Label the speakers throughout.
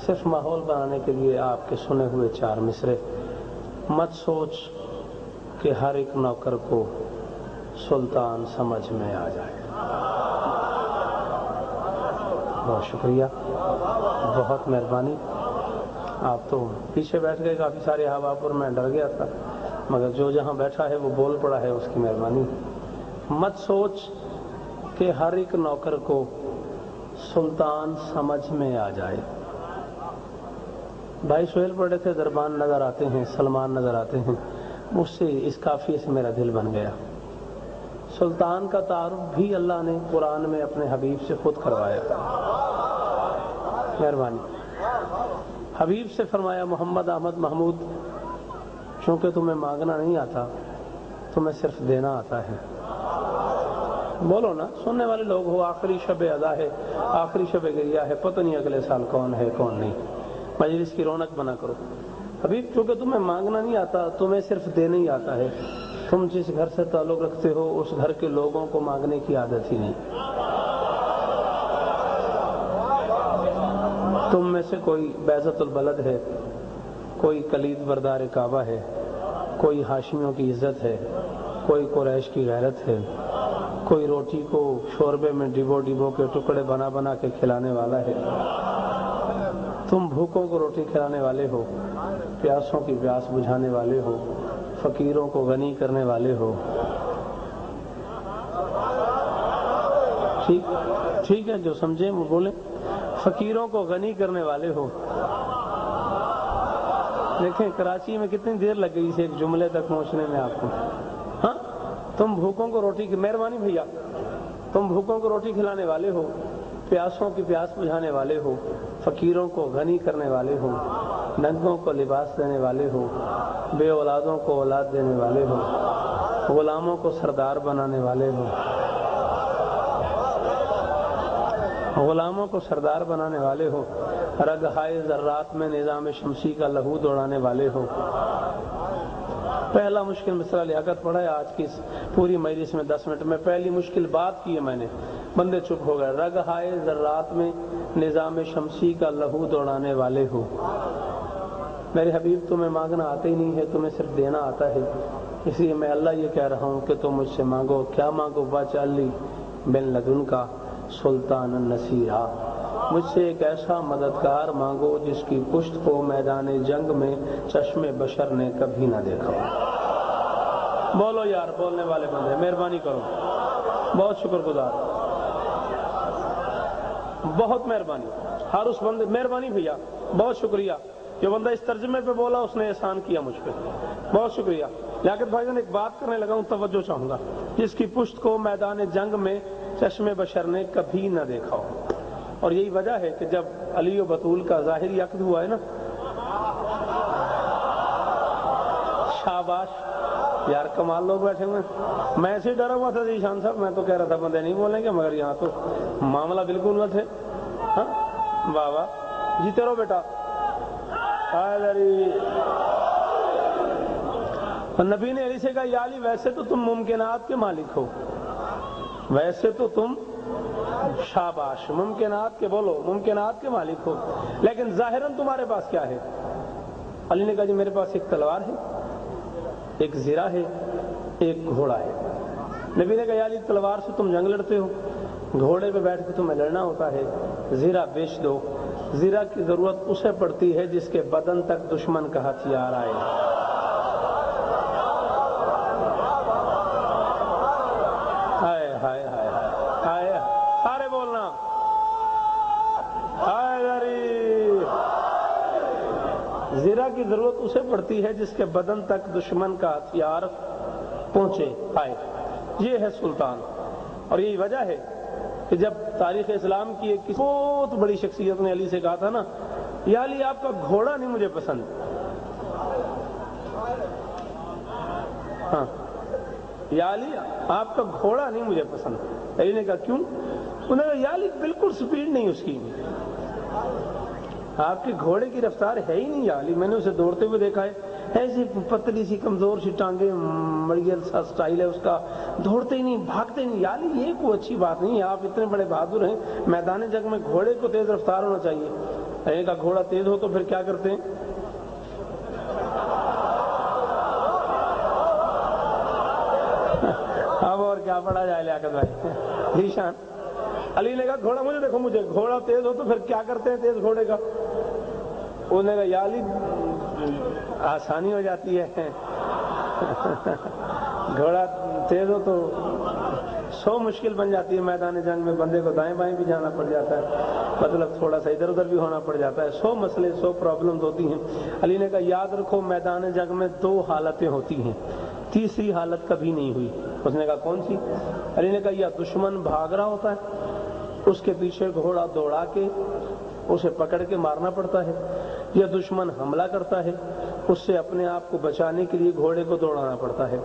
Speaker 1: صرف ماحول بنانے کے لیے آپ کے سنے ہوئے 4 مصرے. مت سوچ کہ ہر ایک نوکر کو سلطان سمجھ میں آ جائے. بہت شکریہ، بہت مہربانی. آپ تو پیچھے بیٹھ گئے کافی سارے احباب اور میں ڈر گیا تھا، مگر جو جہاں بیٹھا ہے وہ بول پڑا ہے، اس کی مہربانی. مت سوچ کہ ہر ایک نوکر کو سلطان سمجھ میں آ جائے. بھائی سہیل پڑھے تھے، دربان نظر آتے ہیں، سلمان نظر آتے ہیں. مجھ سے اس کافیے سے میرا دل بن گیا. سلطان کا تعارف بھی اللہ نے قرآن میں اپنے حبیب سے خود کروایا. مہربانی. حبیب سے فرمایا محمد احمد محمود، چونکہ تمہیں مانگنا نہیں آتا، تمہیں صرف دینا آتا ہے. بولو نا، سننے والے لوگ ہو. آخری شب ادا ہے، آخری شب گریہ ہے، پتہ نہیں اگلے سال کون ہے کون نہیں. مجلس کی رونق بنا کرو. حبیب چونکہ تمہیں مانگنا نہیں آتا، تمہیں صرف دینا ہی آتا ہے. تم جس گھر سے تعلق رکھتے ہو اس گھر کے لوگوں کو مانگنے کی عادت ہی نہیں. تم میں سے کوئی بیضۃ البلد ہے، کوئی کلید بردار کعبہ ہے، کوئی ہاشمیوں کی عزت ہے، کوئی قریش کی غیرت ہے، کوئی روٹی کو شوربے میں ڈبو ڈبو کے ٹکڑے بنا بنا کے کھلانے والا ہے. تم بھوکوں کو روٹی کھلانے والے ہو، پیاسوں کی پیاس بجھانے والے ہو، فقیروں کو غنی کرنے والے ہو. ٹھیک ہے، جو سمجھے وہ بولیں. فقیروں کو غنی کرنے والے ہو. دیکھیں کراچی میں کتنی دیر لگ گئی اسے ایک جملے تک پہنچنے میں آپ کو. ہاں، تم بھوکوں کو روٹی کی مہربانی بھیا، تم بھوکوں کو روٹی کھلانے والے ہو، پیاسوں کی پیاس بجھانے والے ہو، فقیروں کو غنی کرنے والے ہو، ننگوں کو لباس دینے والے ہو، بے اولادوں کو اولاد دینے والے ہو، غلاموں کو سردار بنانے والے ہو، غلاموں کو سردار بنانے والے ہو، رگہائے ذرات میں نظام شمسی کا لہو دوڑانے والے ہو. پہلا مشکل مصرع لیاقت پڑھا ہے آج کی پوری مجلس میں 10 منٹ میں. پہلی مشکل بات کی ہے میں نے، بندے چپ ہو گئے. رگہائے ذرات میں نظام شمسی کا لہو دوڑانے والے ہو. میرے حبیب تمہیں مانگنا آتا ہی نہیں ہے، تمہیں صرف دینا آتا ہے. اس لیے میں اللہ یہ کہہ رہا ہوں کہ تم مجھ سے مانگو. کیا مانگو؟ وَاجْعَلْ بن لدن کا سلطان النصیرہ. مجھ سے ایک ایسا مددگار مانگو جس کی پشت کو میدان جنگ میں چشم بشر نے کبھی نہ دیکھا. بولو یار، بولنے والے بندے مہربانی کرو. بہت شکر گزار، بہت مہربانی. ہر اس بندے مہربانی بھیا، بہت شکریہ. جو بندہ اس ترجمے پہ بولا اس نے احسان کیا مجھ پہ، بہت شکریہ. لیاقت بھائی جان ایک بات کرنے لگا ہوں، توجہ چاہوں گا. جس کی پشت کو میدان جنگ میں چشم بشر نے کبھی نہ دیکھا ہو. اور یہی وجہ ہے کہ جب علی و بطول کا ظاہری عقد ہوا ہے نا، شاباش یار، کمال لوگ بیٹھے ہوئے. میں ایسے ڈرا ہوا تھا ذیشان صاحب، میں تو کہہ رہا تھا بندے نہیں بولیں گے، مگر یہاں تو معاملہ بالکل الٹ ہے. ہاں واہ واہ، جیتے رہو بیٹا. نبی نے علی سے کہا یا علی ویسے تو تم ممکنات کے مالک ہو، ویسے تو تم شاباش ممکنات کے، بولو ممکنات کے مالک ہو، لیکن ظاہراً تمہارے پاس کیا ہے؟ علی نے کہا جی میرے پاس ایک تلوار ہے، ایک زرہ ہے، ایک گھوڑا ہے. نبی نے کہا یا علی تلوار سے تم جنگ لڑتے ہو، گھوڑے پہ بیٹھ کے تمہیں لڑنا ہوتا ہے، زرہ بیچ دو. زرہ کی ضرورت اسے پڑتی ہے جس کے بدن تک دشمن کا ہتھیار آئے. ہائے ہائے ہائے ہائے، سارے بولنا ہائے. زرہ کی ضرورت اسے پڑتی ہے جس کے بدن تک دشمن کا ہتھیار پہنچے. ہائے، یہ ہے سلطان. اور یہی وجہ ہے کہ جب تاریخ اسلام کی ایک بہت بڑی شخصیت نے علی سے کہا تھا نا، یا علی آپ کا گھوڑا نہیں مجھے پسند. ہاں، یا علی آپ کا گھوڑا نہیں مجھے پسند. علی نے کہا کیوں؟ انہوں نے کہا یا علی بالکل سپیڈ نہیں اس کی، آپ کے گھوڑے کی رفتار ہے ہی نہیں یا علی. میں نے اسے دوڑتے ہوئے دیکھا ہے، ایسی پتلی سی کمزور سی ٹانگیں، مڑیل سا سٹائل ہے اس کا، دوڑتے ہی نہیں، بھاگتے ہی نہیں. یا علی یہ کوئی اچھی بات نہیں ہے، آپ اتنے بڑے بہادر ہیں، میدان جنگ میں گھوڑے کو تیز رفتار ہونا چاہیے. ایک کا گھوڑا تیز ہو تو پھر کیا کرتے ہیں؟ اب اور کیا پڑھا جائے لیاقت بھائی؟ ذیشان علی نے کہا گھوڑا مجھے دیکھو، مجھے گھوڑا تیز ہو تو پھر کیا کرتے ہیں تیز گھوڑے کا؟ انہوں نے کہا یا علی آسانی ہو جاتی ہے، گھوڑا تیز ہو تو 100 مشکل بن جاتی ہے میدان جنگ میں، بندے کو دائیں بائیں بھی جانا پڑ جاتا ہے، مطلب تھوڑا سا ادھر ادھر بھی ہونا پڑ جاتا ہے، 100 مسئلے 100 پرابلمز ہوتی ہیں۔ علی نے کہا یاد رکھو میدان جنگ میں 2 حالتیں ہوتی ہیں، تیسری حالت کبھی نہیں ہوئی۔ اس نے کہا کون سی؟ علی نے کہا یا دشمن بھاگ رہا ہوتا ہے، اس کے پیچھے گھوڑا دوڑا کے اسے پکڑ کے مارنا پڑتا ہے، یا دشمن حملہ کرتا ہے، اس سے اپنے آپ کو بچانے کے لیے گھوڑے کو دوڑانا پڑتا ہے۔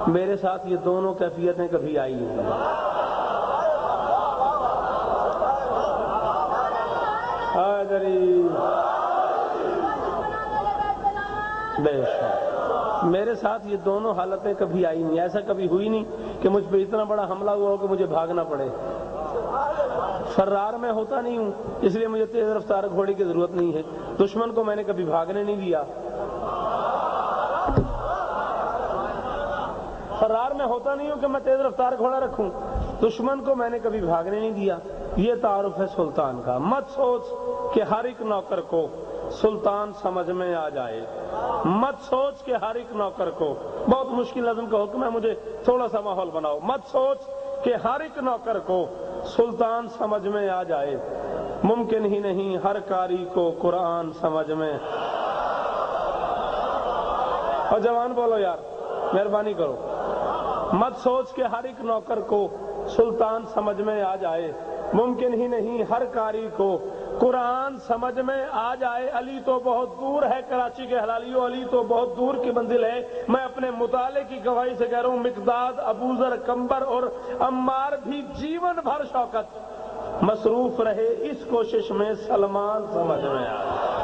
Speaker 1: میرے ساتھ یہ دونوں کیفیتیں کبھی آئی نہیں۔ بے شک میرے ساتھ یہ دونوں حالتیں کبھی آئی نہیں، ایسا کبھی ہوئی نہیں کہ مجھ پہ اتنا بڑا حملہ ہوا ہو کہ مجھے بھاگنا پڑے۔ فرار میں ہوتا نہیں ہوں، اس لیے مجھے تیز رفتار گھوڑے کی ضرورت نہیں ہے۔ دشمن کو میں نے کبھی بھاگنے نہیں دیا۔ فرار میں ہوتا نہیں ہوں کہ میں تیز رفتار گھوڑا رکھوں، دشمن کو میں نے کبھی بھاگنے نہیں دیا۔ یہ تعارف ہے سلطان کا۔ مت سوچ کہ ہر ایک نوکر کو سلطان سمجھ میں آ جائے، مت سوچ کہ ہر ایک نوکر کو، بہت مشکل نظم کا حکم ہے، مجھے تھوڑا سا ماحول بناؤ۔ مت سوچ کہ ہر ایک نوکر کو سلطان سمجھ میں آ جائے، ممکن ہی نہیں ہر قاری کو قرآن سمجھ میں۔ اور جوان بولو یار، مہربانی کرو۔ مت سوچ کہ ہر ایک نوکر کو سلطان سمجھ میں آ جائے، ممکن ہی نہیں ہر قاری کو قرآن سمجھ میں آ جائے۔ علی تو بہت دور ہے کراچی کے حلالیوں، علی تو بہت دور کی منزل ہے۔ میں اپنے مطالعے کی گواہی سے کہہ رہا ہوں، مقداد، ابوذر، کمبر اور عمار بھی جیون بھر شوکت مصروف رہے اس کوشش میں سلمان سمجھ میں آ جائے۔